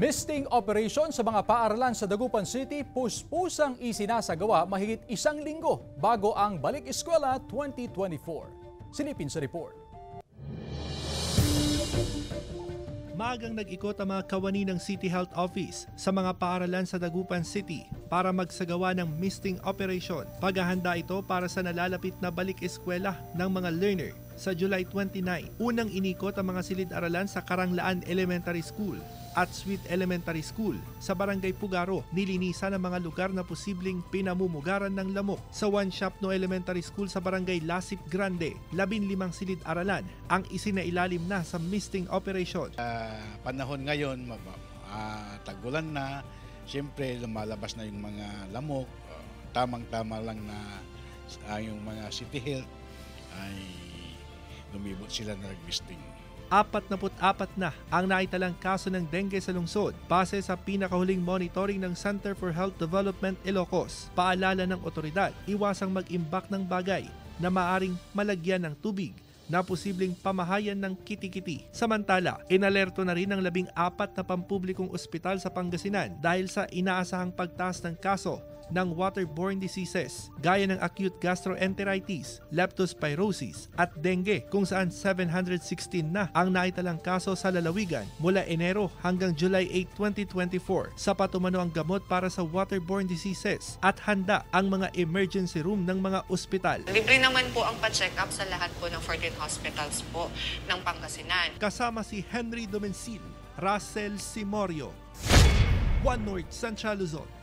Misting operation sa mga paaralan sa Dagupan City puspusang isinasagawa mahigit isang linggo bago ang Balik Eskwela 2024. Silipin sa report. Maagang nag-ikot ang mga kawani ng City Health Office sa mga paaralan sa Dagupan City para magsagawa ng misting operation. Paghahanda ito para sa nalalapit na balik eskwela ng mga learner sa July 29. Unang inikot ang mga silid-aralan sa Karanglaan Elementary School at Sweet Elementary School sa Barangay Pugaro. Nilinisan ang mga lugar na posibleng pinamumugaran ng lamok. Sa One Shop No Elementary School sa Barangay Lasip Grande, 15 silid-aralan ang isinailalim na sa misting operation. Panahon ngayon, tag-ulan na, siyempre lumalabas na yung mga lamok. Tamang-tama lang na yung mga City Health ay lumibot sila na nag-misting. 44 na ang naitalang kaso ng dengue sa lungsod base sa pinakahuling monitoring ng Center for Health Development Ilocos. Paalala ng otoridad, iwasang mag-imbak ng bagay na maaring malagyan ng tubig na posibleng pamahayan ng kiti-kiti. Samantala, inalerto na rin ang 14 na pampublikong ospital sa Pangasinan dahil sa inaasahang pagtaas ng kaso ng waterborne diseases gaya ng acute gastroenteritis, leptospirosis at dengue, kung saan 716 na ang naitalang kaso sa lalawigan mula Enero hanggang July 8, 2024. Sapat umano ang gamot para sa waterborne diseases at handa ang mga emergency room ng mga ospital. Libre naman po ang pa-check up sa lahat po ng 14 hospitals po ng Pangasinan. Kasama si Henry Domencil, Russell Simorio, One North Central Luzon.